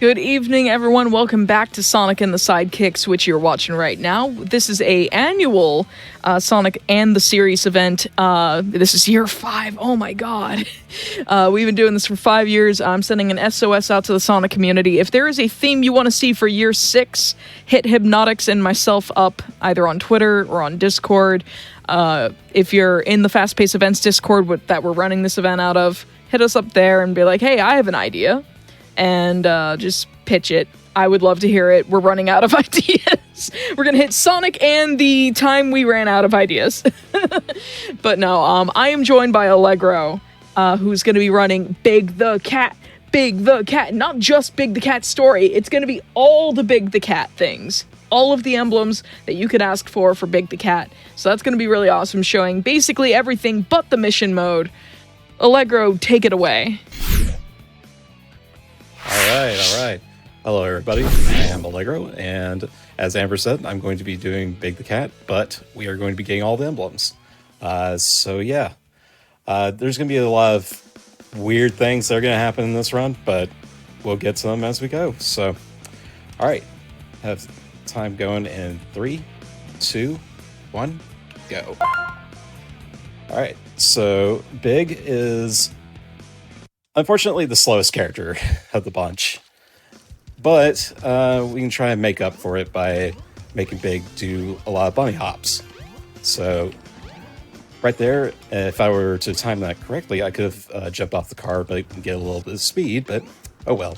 Good evening, everyone. Welcome back to Sonic and the Sidekicks, which you're watching right now. This is a annual Sonic and the Series event. This is year 5. Oh my god. We've been doing this for 5 years. I'm sending an SOS out to the Sonic community. If there is a theme you want to see for year 6, hit Hypnotics and myself up either on Twitter or on Discord. If you're in the Fast Pace Events Discord that we're running this event out of, hit us up there and be like, hey, I have an idea. And just pitch it. I would love to hear it. We're running out of ideas. We're gonna hit Sonic and the time we ran out of ideas. But no, I am joined by Allegro, who's gonna be running Big the Cat. Not just Big the Cat story. It's gonna be all the Big the Cat things. All of the emblems that you could ask for Big the Cat. So that's gonna be really awesome, showing basically everything but the mission mode. Allegro, take it away. All right. Hello, everybody. I am Allegro, and as Amber said, I'm going to be doing Big the Cat, but we are going to be getting all the emblems. So yeah, there's going to be a lot of weird things that are going to happen in this run, but we'll get to them as we go. So, all right, have time going in 3, 2, 1, go. All right, so Big is unfortunately the slowest character of the bunch, but we can try and make up for it by making Big do a lot of bunny hops. So right there, if I were to time that correctly, I could have jumped off the car but get a little bit of speed, but oh well,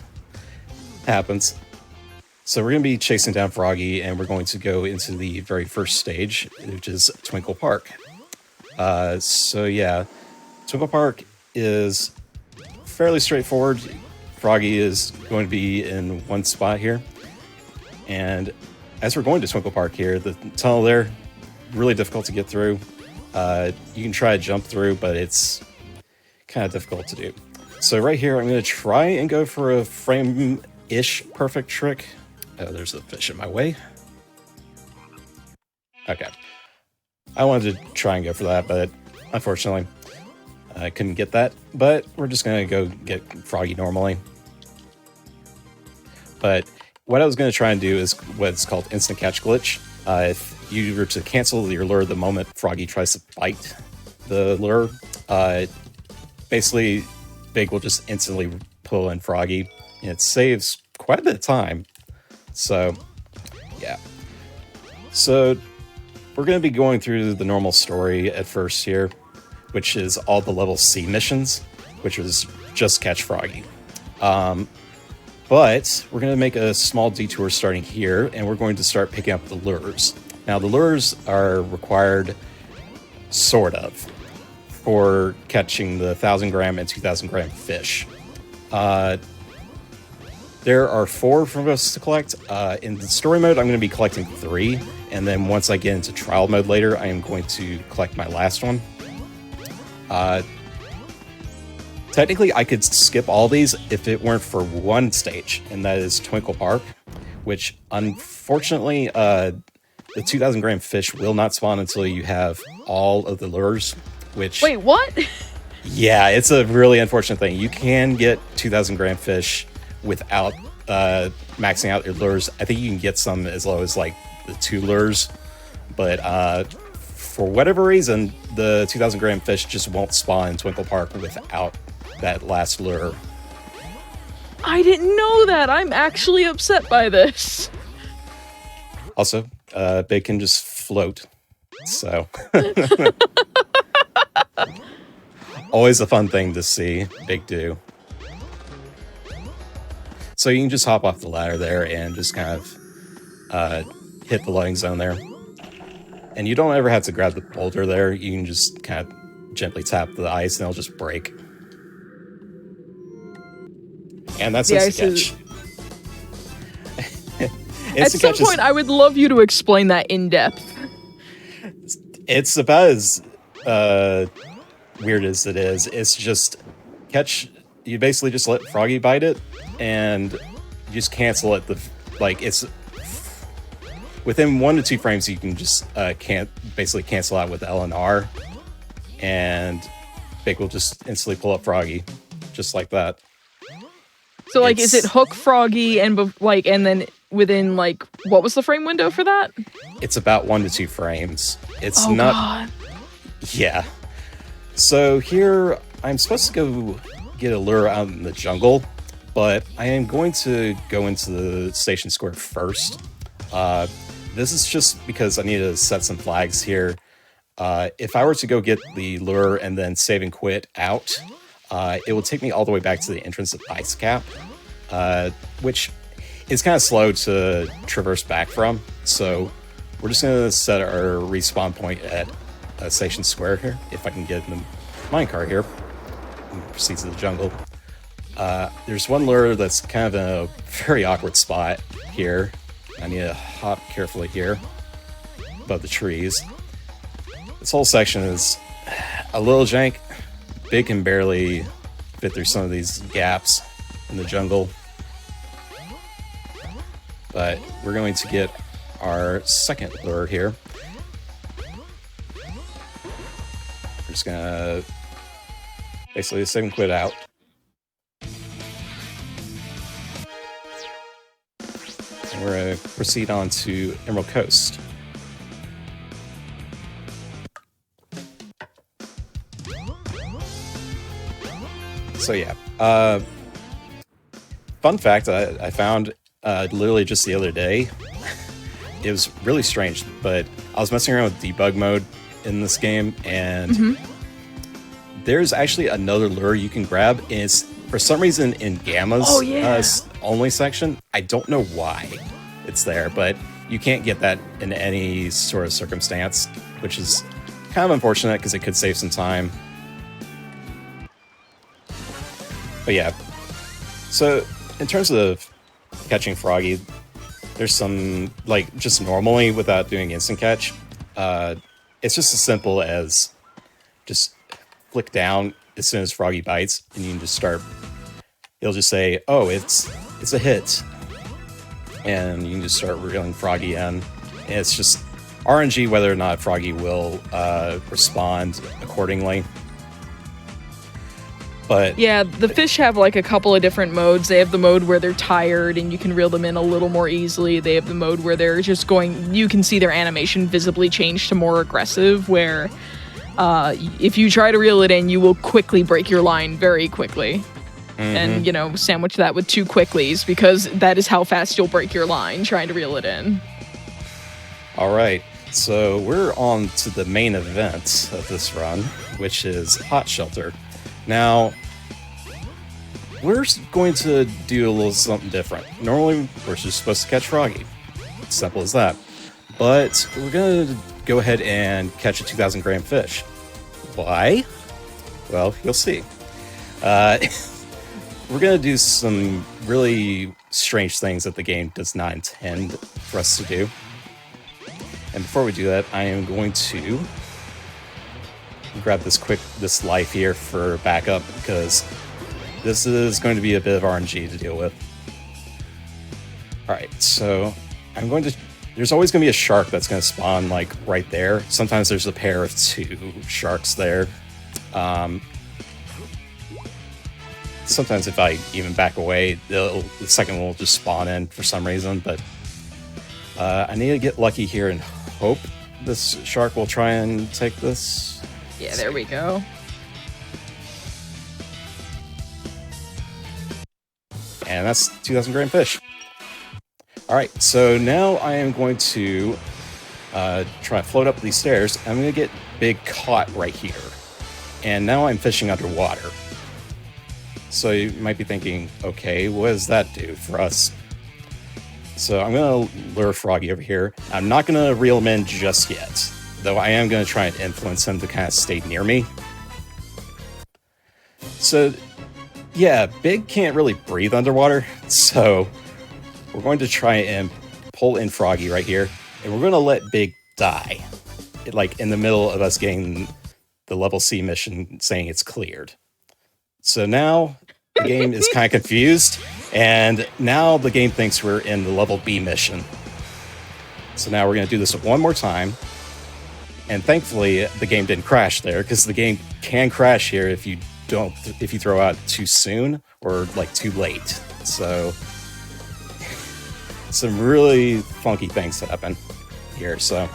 happens. So we're going to be chasing down Froggy, and we're going to go into the very first stage, which is Twinkle Park. So yeah, Twinkle Park is fairly straightforward. Froggy is going to be in one spot here, and as we're going to Twinkle Park here, the tunnel there, really difficult to get through. You can try to jump through, but it's kind of difficult to do. So right here, I'm going to try and go for a frame-ish perfect trick. Oh, there's a fish in my way. Okay. I wanted to try and go for that, but unfortunately, I couldn't get that, but we're just going to go get Froggy normally. But what I was going to try and do is what's called instant catch glitch. If you were to cancel your lure the moment Froggy tries to bite the lure, basically Big will just instantly pull in Froggy, and it saves quite a bit of time. So, yeah. So, we're going to be going through the normal story at first here, which is all the level C missions, which is just catch Froggy. But we're going to make a small detour starting here, and we're going to start picking up the lures. Now, the lures are required, sort of, for catching the 1,000-gram and 2,000-gram fish. There are 4 for us to collect. In the story mode, I'm going to be collecting 3, and then once I get into trial mode later, I am going to collect my last one. Technically, I could skip all these if it weren't for one stage, and that is Twinkle Park, which unfortunately, the 2,000-gram fish will not spawn until you have all of the lures, which... Wait, what? Yeah, it's a really unfortunate thing. You can get 2,000-gram fish without maxing out your lures. I think you can get some as low as like the 2 lures, but for whatever reason, the 2,000-gram fish just won't spawn in Twinkle Park without that last lure. I didn't know that. I'm actually upset by this. Also, Big can just float, so always a fun thing to see Big do. So you can just hop off the ladder there and just kind of hit the loading zone there. And you don't ever have to grab the boulder there. You can just kind of gently tap the ice and it'll just break. And that's instant catch. At some point, I would love you to explain that in depth. It's about as weird as it is. It's just catch. You basically just let Froggy bite it, and you just cancel it. It's within 1 to 2 frames. You can just basically cancel out with L and R, and Big will just instantly pull up Froggy, just like that. So like, is it hook Froggy and and then within like, what was the frame window for that? It's about 1 to 2 frames. It's oh, not. God. Yeah. So here I'm supposed to go get a lure out in the jungle, but I am going to go into the station square first. This is just because I need to set some flags here. If I were to go get the lure and then save and quit out, it will take me all the way back to the entrance of Ice Cap, which is kind of slow to traverse back from. So we're just going to set our respawn point at Station Square here, if I can get in the minecart here. And proceed to the jungle. There's one lure that's kind of in a very awkward spot here. I need to hop carefully here above the trees. This whole section is a little jank. Big can barely fit through some of these gaps in the jungle. But we're going to get our second lure here. We're just gonna basically save and quit out. And we're gonna proceed on to Emerald Coast. So yeah, fun fact I found literally just the other day. It was really strange, but I was messing around with debug mode in this game, and there's actually another lure you can grab. And it's for some reason in Gamma's only section. I don't know why it's there, but you can't get that in any sort of circumstance, which is kind of unfortunate because it could save some time. But yeah, so in terms of catching Froggy, there's some, like, just normally without doing instant catch, it's just as simple as just flick down as soon as Froggy bites, and you can just start, it'll just say, oh, it's a hit, and you can just start reeling Froggy in, and it's just RNG whether or not Froggy will respond accordingly. But yeah, the fish have like a couple of different modes. They have the mode where they're tired and you can reel them in a little more easily. They have the mode where they're just going, you can see their animation visibly change to more aggressive, where if you try to reel it in, you will quickly break your line very quickly. And, you know, sandwich that with 2 quicklies, because that is how fast you'll break your line trying to reel it in. All right, so we're on to the main event of this run, which is Hot Shelter. Now, we're going to do a little something different. Normally, we're just supposed to catch Froggy. Simple as that. But we're going to go ahead and catch a 2,000 gram fish. Why? Well, you'll see. We're going to do some really strange things that the game does not intend for us to do. And before we do that, I am going to grab this life here for backup, because this is going to be a bit of RNG to deal with. All right, so there's always going to be a shark that's going to spawn like right there. Sometimes there's a pair of 2 sharks there. Sometimes if I even back away, the second one will just spawn in for some reason, but I need to get lucky here and hope this shark will try and take this. Yeah, there we go. And that's 2,000 gram fish. All right, so now I am going to try to float up these stairs. I'm going to get big caught right here. And now I'm fishing underwater. So you might be thinking, okay, what does that do for us? So I'm going to lure Froggy over here. I'm not going to reel him in just yet, though I am going to try and influence him to kind of stay near me. So, yeah, Big can't really breathe underwater, so we're going to try and pull in Froggy right here, and we're going to let Big die, like in the middle of us getting the level C mission saying it's cleared. So now the game is kind of confused, and now the game thinks we're in the level B mission. So now we're going to do this one more time. And thankfully, the game didn't crash there, because the game can crash here if you if you throw out too soon or like too late. So some really funky things happen here. So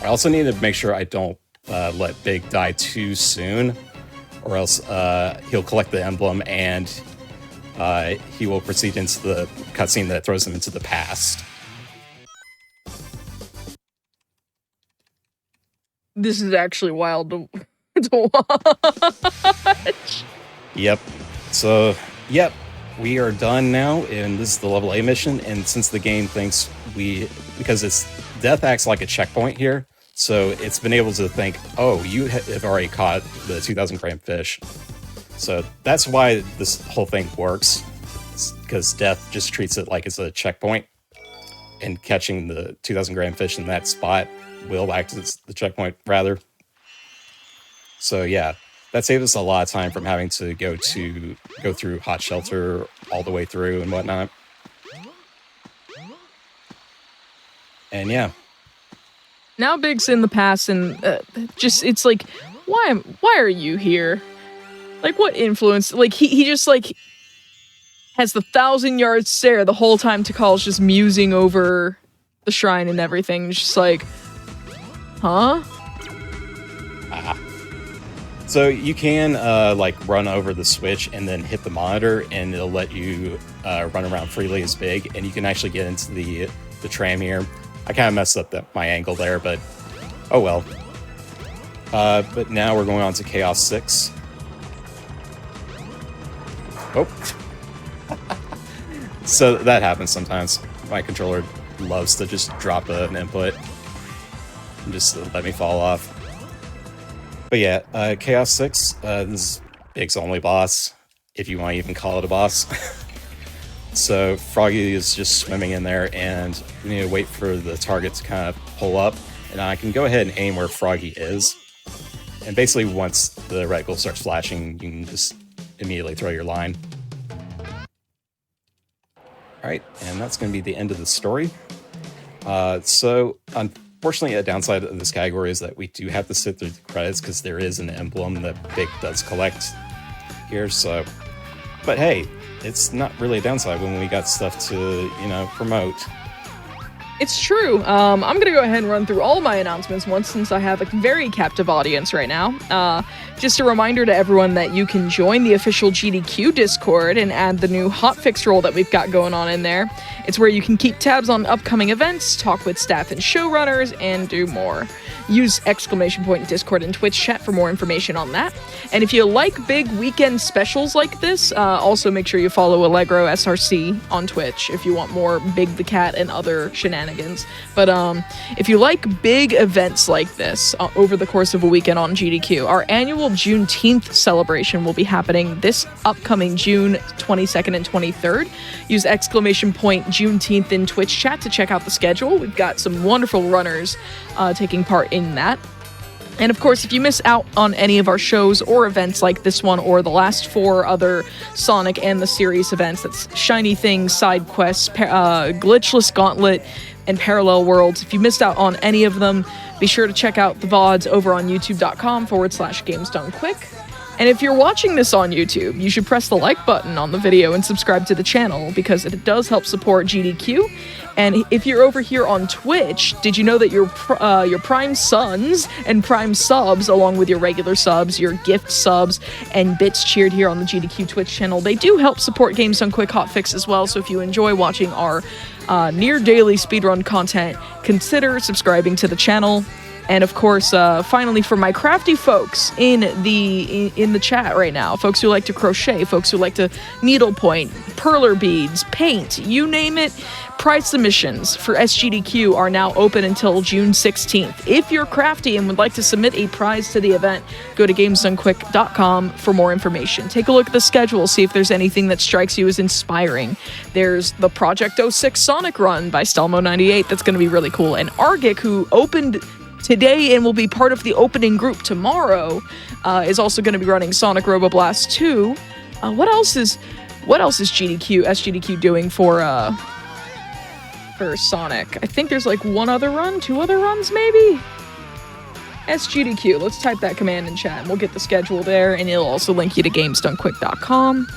I also need to make sure I don't let Big die too soon, or else he'll collect the emblem and he will proceed into the cutscene that throws him into the past. This is actually wild to watch. Yep. So, yep, we are done now, and this is the level A mission. And since the game thinks because death acts like a checkpoint here, so it's been able to think, oh, you have already caught the 2,000 gram fish. So that's why this whole thing works, because death just treats it like it's a checkpoint, and catching the 2,000 gram fish in that spot will act as the checkpoint, rather. So yeah, that saved us a lot of time from having to go through Hot Shelter all the way through and whatnot. And yeah. Now Big's in the past, and it's like, why are you here? Like, what influence? Like, he just, like, has the 1,000-yard stare the whole time Tikal's just musing over the shrine and everything. Just like, huh? So you can, like, run over the switch and then hit the monitor, and it'll let you run around freely as Big, and you can actually get into the tram here. I kind of messed up my angle there, but oh well. But now we're going on to Chaos 6. Oh. So that happens sometimes. My controller loves to just drop an input and just let me fall off. But yeah, Chaos 6, this is Big's only boss, if you want to even call it a boss. So Froggy is just swimming in there, and we need to wait for the target to kind of pull up, and I can go ahead and aim where Froggy is. And basically once the reticle starts flashing, you can just immediately throw your line. Alright, and that's going to be the end of the story. So unfortunately, a downside of this category is that we do have to sit through the credits because there is an emblem that Big does collect here, so... But hey, it's not really a downside when we got stuff to, promote. It's true. I'm gonna go ahead and run through all my announcements once, since I have a very captive audience right now. Just a reminder to everyone that you can join the official GDQ Discord and add the new Hotfix role that we've got going on in there. It's where you can keep tabs on upcoming events, talk with staff and showrunners, and do more. Use ! Discord and Twitch chat for more information on that. And if you like big weekend specials like this, also make sure you follow Allegro SRC on Twitch if you want more Big the Cat and other shenanigans. But if you like big events like this over the course of a weekend on GDQ, our annual Juneteenth celebration will be happening this upcoming June 22nd and 23rd. Use ! Juneteenth in Twitch chat to check out the schedule. We've got some wonderful runners taking part in that. And of course, if you miss out on any of our shows or events like this one or the last 4 other Sonic and the series events, that's Shiny Things, Side Quests, Glitchless Gauntlet, and Parallel Worlds, if you missed out on any of them, be sure to check out the VODs over on youtube.com/GamesDoneQuick. And if you're watching this on YouTube, you should press the like button on the video and subscribe to the channel, because it does help support GDQ. And if you're over here on Twitch, did you know that your Prime Sons and Prime Subs, along with your regular subs, your gift subs, and bits cheered here on the GDQ Twitch channel, they do help support Games Done Quick Hotfix as well. So if you enjoy watching our near daily speedrun content, consider subscribing to the channel. And of course, finally, for my crafty folks in the chat right now, folks who like to crochet, folks who like to needlepoint, perler beads, paint, you name it, prize submissions for SGDQ are now open until June 16th. If you're crafty and would like to submit a prize to the event, go to GamesDoneQuick.com for more information. Take a look at the schedule, see if there's anything that strikes you as inspiring. There's the Project 06 Sonic Run by Stelmo98, that's going to be really cool. And Argic, who opened today and will be part of the opening group tomorrow, is also going to be running Sonic Roboblast 2. What else is SGDQ doing for Sonic? I think there's like 2 other runs maybe. SGDQ. Let's type that command in chat, and we'll get the schedule there, and it'll also link you to gamesdonequick.com.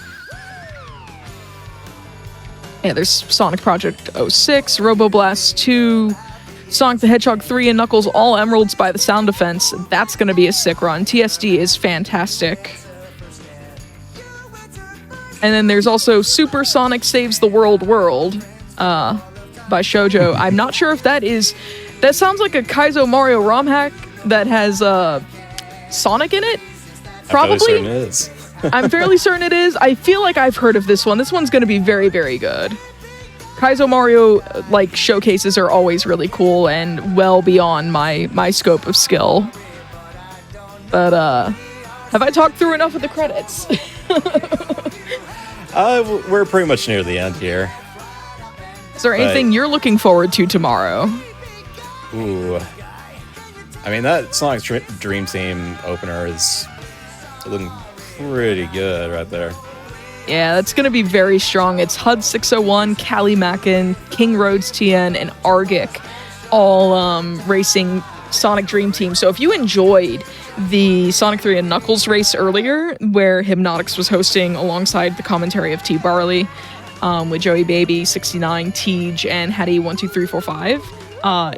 Yeah, there's Sonic Project 06, Roboblast 2, Sonic the Hedgehog 3, and Knuckles all emeralds by the Sound Defense. That's going to be a sick run. TSD is fantastic. And then there's also Super Sonic Saves the World by Shoujo. I'm not sure if that sounds like a Kaizo Mario ROM hack that has Sonic in it. Probably. I'm fairly certain it is. I'm fairly certain it is. I feel like I've heard of this one. This one's going to be very, very good. Kaizo Mario showcases are always really cool and well beyond my scope of skill. But have I talked through enough of the credits? We're pretty much near the end here. Is there anything you're looking forward to tomorrow? Ooh. I mean, that Sonic's Dream Team opener is looking pretty good right there. Yeah, that's going to be very strong. It's HUD 601, Callie Mackin, King Rhodes TN, and Argic all racing Sonic Dream Team. So if you enjoyed the Sonic 3 and Knuckles race earlier, where Hypnotics was hosting alongside the commentary of T. Barley, with Joey Baby, 69, Tej, and Hattie 12345.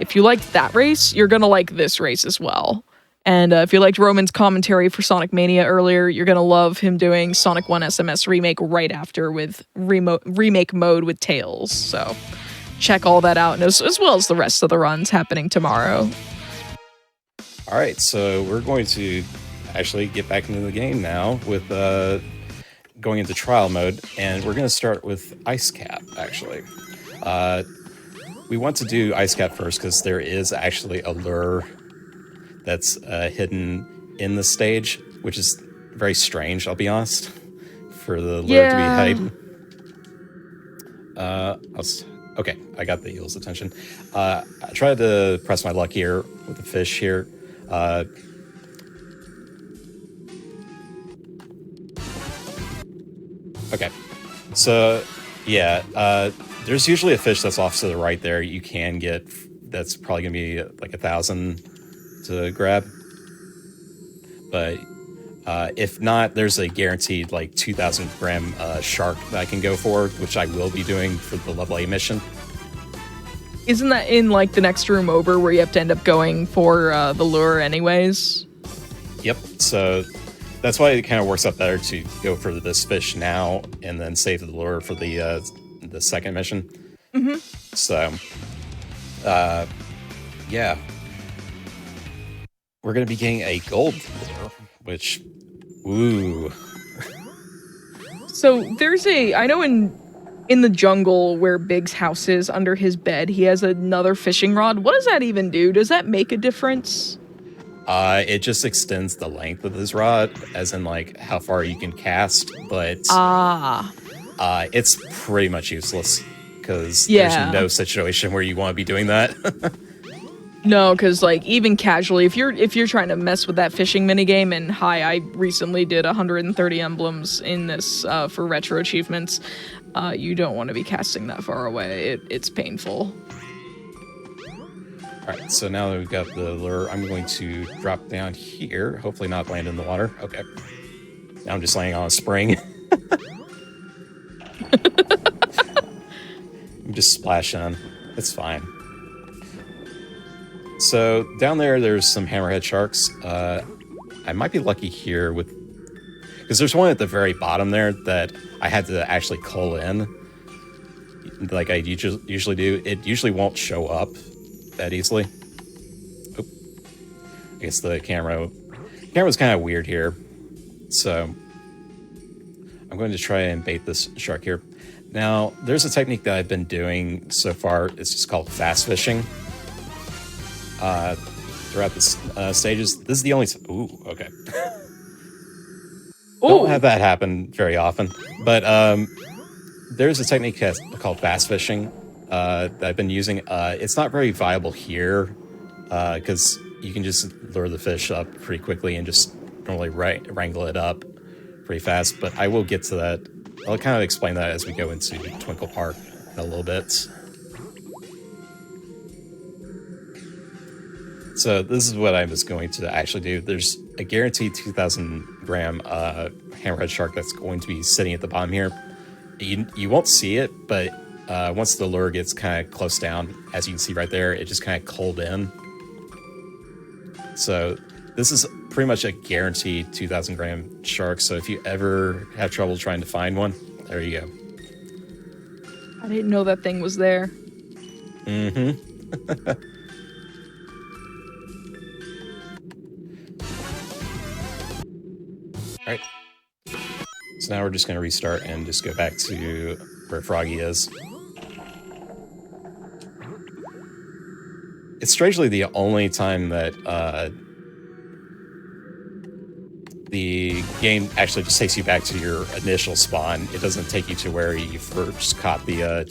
If you liked that race, you're gonna like this race as well. And if you liked Roman's commentary for Sonic Mania earlier, you're gonna love him doing Sonic 1 SMS remake right after with remake mode with Tails. So check all that out, and as well as the rest of the runs happening tomorrow. All right, so we're going to actually get back into the game now with going into trial mode, and we're going to start with Ice Cap, actually. We want to do Ice Cap first because there is actually a lure that's hidden in the stage, which is very strange, I'll be honest, for the lure to be hidden. Okay, I got the eel's attention. I tried to press my luck here with the fish here. Okay, so yeah, there's usually a fish that's off to the right there. You can get, that's probably gonna be like 1,000 to grab, but if not, there's a guaranteed like 2,000 gram shark that I can go for, which I will be doing for the level 8 mission. Isn't that in like the next room over where you have to end up going for the lure anyways? Yep, so that's why it kind of works out better to go for this fish now and then save the lure for the second mission. Mm-hmm. So, yeah. We're going to be getting a gold lure, which, ooh. So there's I know in the jungle where Big's house is, under his bed, he has another fishing rod. What does that even do? Does that make a difference? It just extends the length of his rod, as in like how far you can cast, but it's pretty much useless because there's no situation where you want to be doing that. No, because like even casually, if you're trying to mess with that fishing minigame, and I recently did 130 emblems in this for retro achievements, you don't want to be casting that far away. It's painful. All right, so now that we've got the lure, I'm going to drop down here. Hopefully not land in the water. Okay. Now I'm just laying on a spring. I'm just splashing. It's fine. So down there's some hammerhead sharks. I might be lucky here with, because there's one at the very bottom there that I had to actually cull in, like I usually do. It usually won't show up that easily. Oop. I guess the camera's kind of weird here, so I'm going to try and bait this shark here. Now, there's a technique that I've been doing so far. It's just called fast fishing. Throughout the stages, this is the only. Ooh, okay. Don't have that happen very often, but there's a technique called fast fishing that I've been using. It's not very viable here because you can just lure the fish up pretty quickly and just normally wrangle it up pretty fast. But I will get to that. I'll kind of explain that as we go into Twinkle Park in a little bit. So this is what I was going to actually do. There's a guaranteed 2,000 gram hammerhead shark that's going to be sitting at the bottom here. You won't see it, but once the lure gets kind of close down, as you can see right there, it just kind of cold in. So this is pretty much a guaranteed 2,000 gram shark. So if you ever have trouble trying to find one, there you go. I didn't know that thing was there. Mm-hmm. Alright. So now we're just going to restart and just go back to where Froggy is. It's strangely the only time that the game actually just takes you back to your initial spawn. It doesn't take you to where you first caught the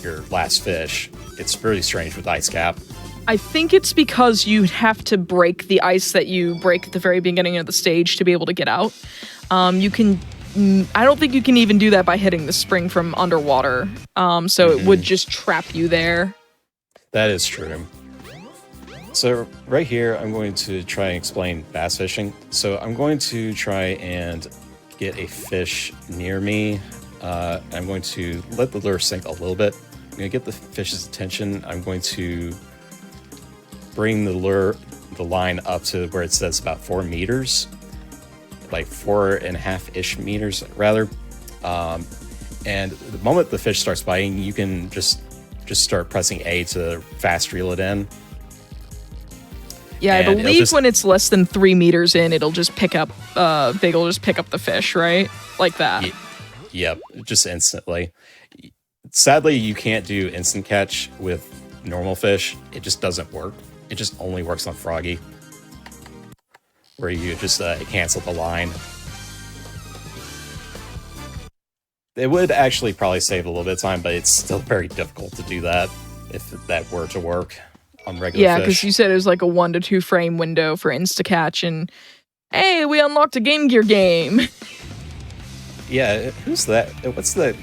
your last fish. It's really strange with Ice Cap. I think it's because you'd have to break the ice that you break at the very beginning of the stage to be able to get out. I don't think you can even do that by hitting the spring from underwater. So it would just trap you there. That is true. So right here, I'm going to try and explain bass fishing. So I'm going to try and get a fish near me. I'm going to let the lure sink a little bit. I'm going to get the fish's attention. I'm going to bring the line up to where it says about 4 meters, like 4.5-ish meters rather. And the moment the fish starts biting, you can just start pressing A to fast reel it in. Yeah, I believe when it's less than 3 meters in, it'll just pick up, Big will just pick up the fish, right? Like that. Yep, just instantly. Sadly, you can't do instant catch with normal fish. It just doesn't work. It just only works on Froggy, where you just cancel the line. It would actually probably save a little bit of time, but it's still very difficult to do that if that were to work on regular fish. Yeah, because you said it was like a 1 to 2 frame window for insta-catch, and hey, we unlocked a Game Gear game. Yeah, who's that? What's the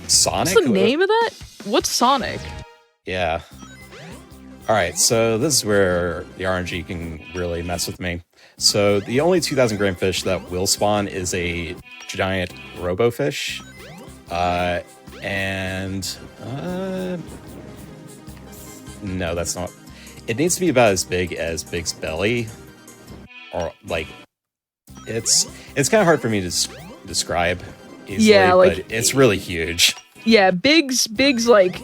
Sonic? What's the name of that? What's Sonic? Yeah. Alright, so this is where the RNG can really mess with me. So the only 2,000 gram fish that will spawn is a giant robofish. No, that's not. It needs to be about as big as Big's belly. Or, like, it's kind of hard for me to describe easily, yeah, like, but it's really huge. Yeah, Big's like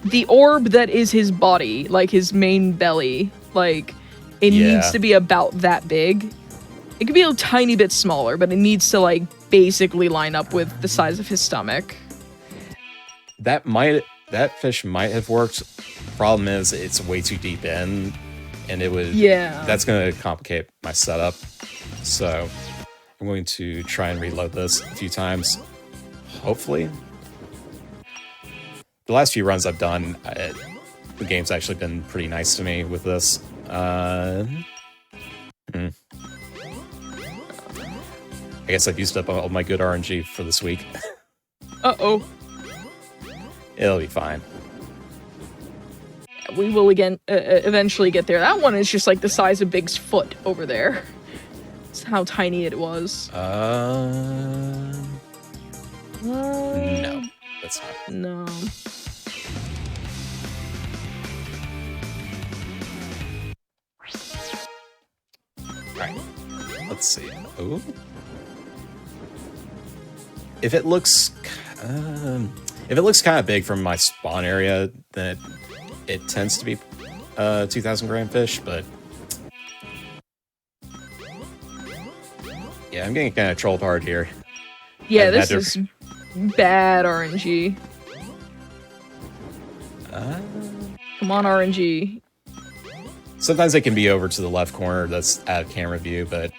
the orb that is his body, like his main belly, like it needs to be about that big. It could be a tiny bit smaller, but it needs to like basically line up with the size of his stomach. That fish might have worked. Problem is it's way too deep in, and it would that's going to complicate my setup. So I'm going to try and reload this a few times. Hopefully. The last few runs I've done, the game's actually been pretty nice to me with this. I guess I've used up all my good RNG for this week. Uh-oh. It'll be fine. We will eventually get there. That one is just like the size of Big's foot over there. That's how tiny it was. No, that's not. No. Alright, let's see. Oh, if it looks kind of big from my spawn area, then it tends to be 2,000 gram fish. But yeah, I'm getting kind of trolled hard here. Yeah, this is bad RNG. Come on, RNG. Sometimes it can be over to the left corner that's out of camera view, but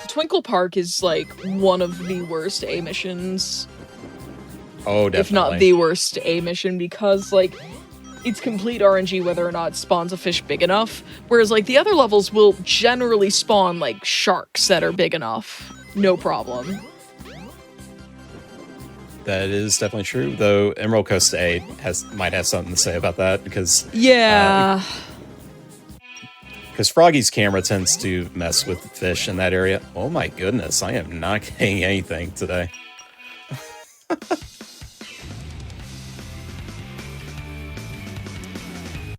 Twinkle Park is like one of the worst A missions. Oh, definitely. If not the worst A mission, because like it's complete RNG whether or not it spawns a fish big enough. Whereas like the other levels will generally spawn like sharks that are big enough. No problem. That is definitely true, though Emerald Coast A might have something to say about that, because Yeah. Because Froggy's camera tends to mess with fish in that area. Oh my goodness, I am not getting anything today.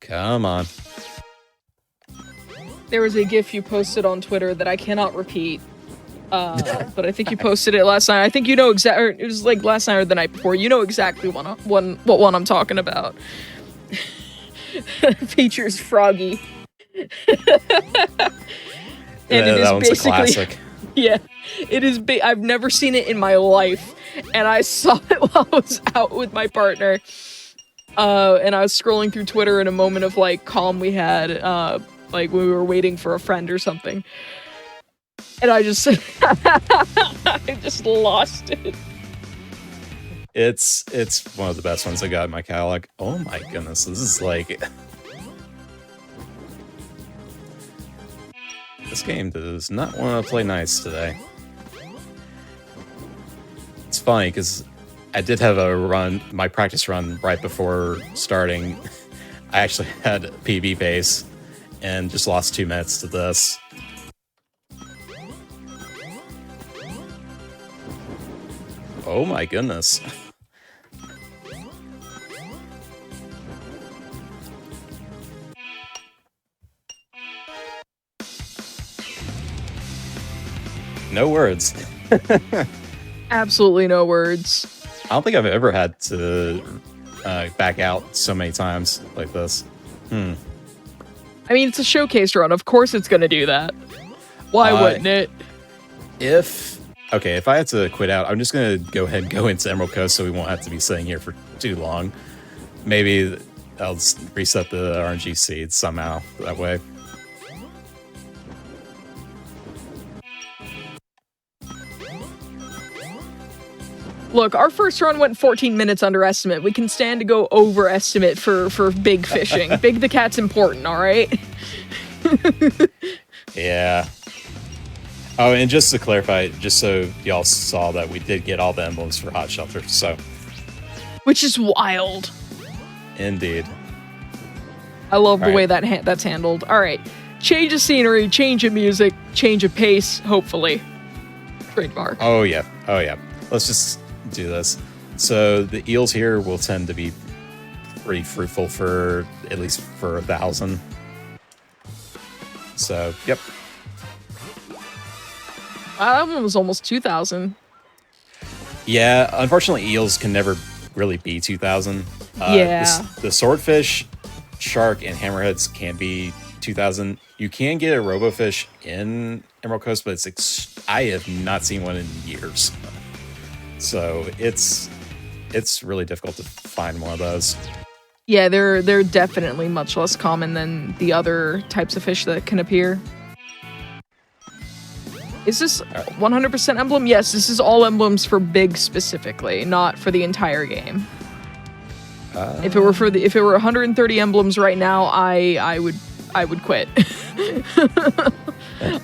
Come on. There was a GIF you posted on Twitter that I cannot repeat. But I think you posted it last night. I think you know exactly. It was like last night or the night before. You know exactly what one I'm talking about. Features Froggy. And it is that one's basically, a classic. Yeah, it is. I've never seen it in my life, and I saw it while I was out with my partner. And I was scrolling through Twitter in a moment of like calm we had, like we were waiting for a friend or something. And I just, I just lost it. It's one of the best ones I got in my catalog. Oh my goodness, this is like... This game does not want to play nice today. It's funny, because I did have a run, my practice run right before starting. I actually had a PB pace and just lost 2 minutes to this. Oh my goodness. No words. Absolutely no words. I don't think I've ever had to back out so many times like this. I mean, it's a showcase run. Of course it's going to do that. Why wouldn't it? If I had to quit out, I'm just going to go ahead and go into Emerald Coast so we won't have to be sitting here for too long. Maybe I'll just reset the RNG seeds somehow that way. Look, our first run went 14 minutes under estimate. We can stand to go over estimate for big fishing. Big the cat's important, all right? Yeah. Oh, and just to clarify, just so y'all saw that we did get all the emblems for Hot Shelter, so... Which is wild. Indeed. I love the way that's handled. All right. Change of scenery, change of music, change of pace, hopefully. Trademark. Oh, yeah. Oh, yeah. Let's just do this. So the eels here will tend to be pretty fruitful for at least for 1,000. So, yep. That one was almost 2,000. Yeah, unfortunately, eels can never really be 2,000. Yeah. The swordfish, shark, and hammerheads can be 2,000. You can get a robofish in Emerald Coast, but I have not seen one in years. So it's really difficult to find one of those. Yeah, they're definitely much less common than the other types of fish that can appear. Is this 100% emblem? Yes, this is all emblems for big specifically, not for the entire game. If it were 130 emblems right now, I would quit.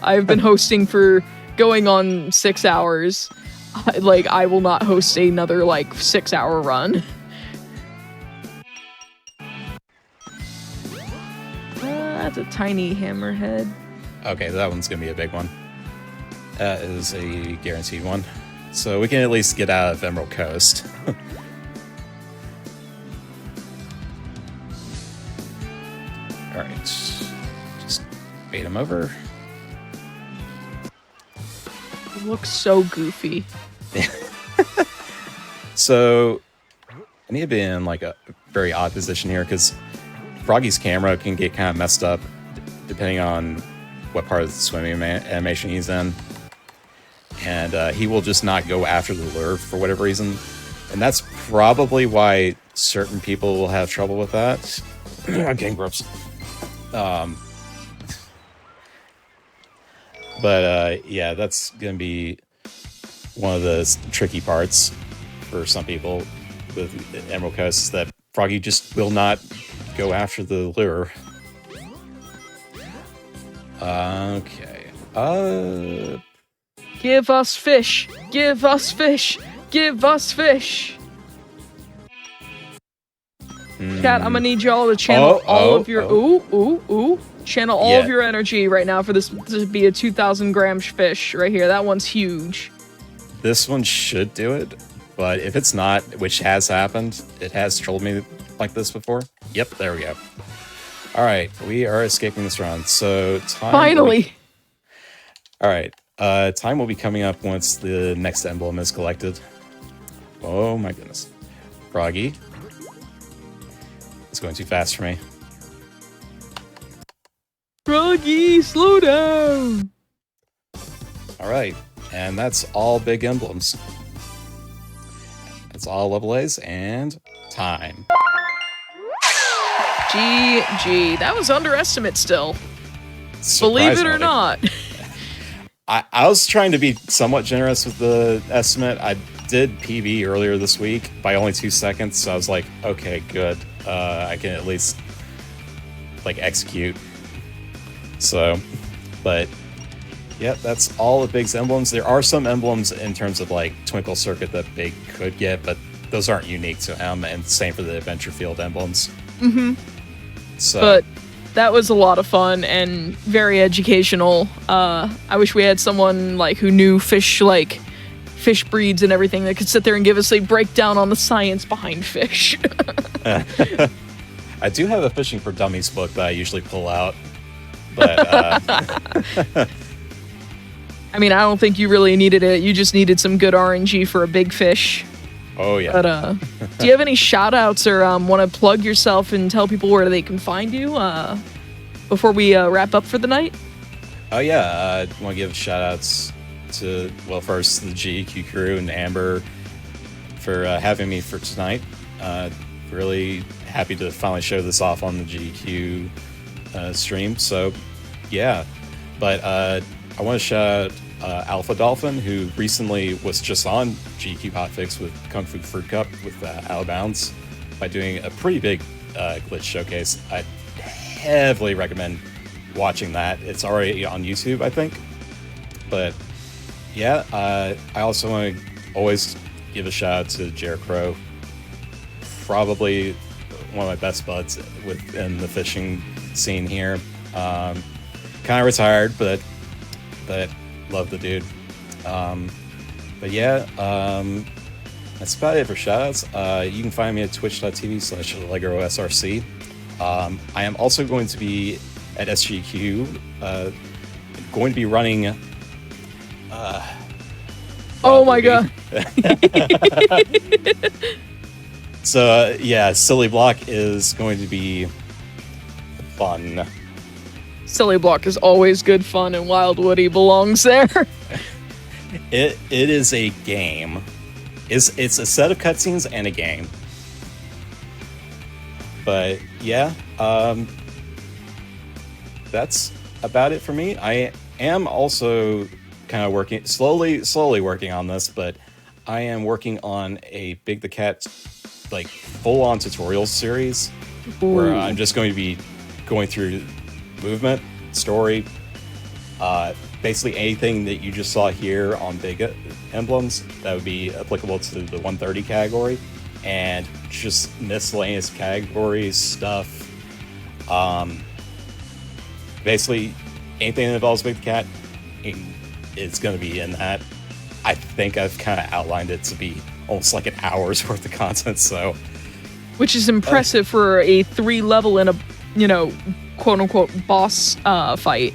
I've been hosting for going on 6 hours. I will not host another 6-hour run. That's a tiny hammerhead. Okay, that one's gonna be a big one. That is a guaranteed one. So we can at least get out of Emerald Coast. Alright. Just bait him over. It looks so goofy. So I need to be in a very odd position here because Froggy's camera can get kind of messed up depending on what part of the swimming animation he's in. And he will just not go after the lure for whatever reason. And that's probably why certain people will have trouble with that. I'm getting gross. But yeah, that's going to be one of the tricky parts for some people with Emerald Coast is that Froggy just will not go after the lure. Okay. Give us fish. Give us fish. Give us fish. Chat, I'm gonna need y'all to channel all of your channel all of your energy right now for this to be a 2,000 gram fish right here. That one's huge. This one should do it, but if it's not, which has happened, it has trolled me like this before. Yep, there we go. All right, we are escaping this run. So time finally. All right, time will be coming up once the next emblem is collected. Oh my goodness, Froggy. It's going too fast for me. Froggy, slow down. All right, and that's all big emblems. That's all level A's and time. GG. That was underestimate still. Believe it or not. I was trying to be somewhat generous with the estimate. I did PB earlier this week by only 2 seconds, so I was like, okay, good. I can at least like execute. So, but yeah, that's all of Big's emblems. There are some emblems in terms of like Twinkle Circuit that Big could get, but those aren't unique to him, and same for the Adventure Field emblems. Mm-hmm. So, but that was a lot of fun and very educational. I wish we had someone like who knew fish breeds and everything that could sit there and give us a breakdown on the science behind fish. I do have a Fishing for Dummies book that I usually pull out, but I mean, I don't think you really needed it. You just needed some good RNG for a big fish. Oh yeah. But do you have any shout outs or want to plug yourself and tell people where they can find you before we wrap up for the night? Oh yeah, I want to give shout outs to, well, first the GDQ crew and Amber for having me for tonight. Really happy to finally show this off on the GDQ stream. So yeah, but I want to shout out Alpha Dolphin, who recently was just on GDQ Hotfix with Kung Fu Fruit Cup with Out of Bounds by doing a pretty big glitch showcase. I heavily recommend watching that. It's already on YouTube, I think. But yeah, I also want to always give a shout out to Jared Crow, probably one of my best buds within the fishing scene here. Kind of retired, but love the dude. But yeah, that's about it for shoutouts. You can find me at twitch.tv/AllegroSRC. I am also going to be at SGQ, going to be running. Oh my god. So yeah, Silly Block is going to be fun. Silly Block is always good fun, and Wild Woody belongs there. It is a game. It's a set of cutscenes and a game. But yeah, that's about it for me. I am also kind of working slowly working on this, but I am working on a Big the Cat like full-on tutorial series. Ooh. Where I'm just going to be going through movement, story, basically anything that you just saw here on Big emblems that would be applicable to the 130 category, and just miscellaneous categories stuff. Basically anything that involves Big the Cat, it's going to be in that. I think I've kind of outlined it to be almost like an hour's worth of content, so. Which is impressive for a 3-level in a, quote unquote boss fight.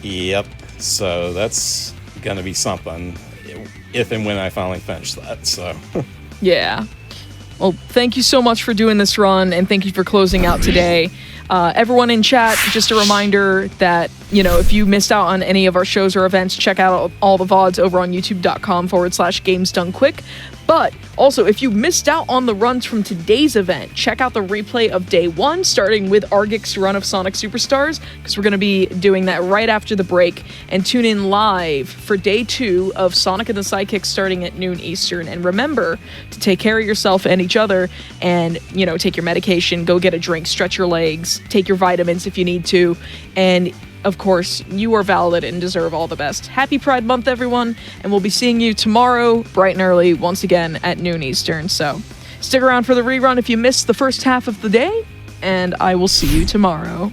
Yep. So that's gonna be something if and when I finally finish that. So. Yeah. Well, thank you so much for doing this run, and thank you for closing out today. Everyone in chat, just a reminder that, if you missed out on any of our shows or events, check out all the VODs over on youtube.com/gamesdonequick. But also, if you missed out on the runs from today's event, check out the replay of day 1, starting with Argic's run of Sonic Superstars, because we're going to be doing that right after the break, and tune in live for day 2 of Sonic and the Sidekicks starting at noon Eastern. And remember to take care of yourself and each other, and, take your medication, go get a drink, stretch your legs, take your vitamins if you need to, and of course, you are valid and deserve all the best. Happy Pride Month, everyone, and we'll be seeing you tomorrow, bright and early, once again at noon Eastern. So stick around for the rerun if you missed the first half of the day, and I will see you tomorrow.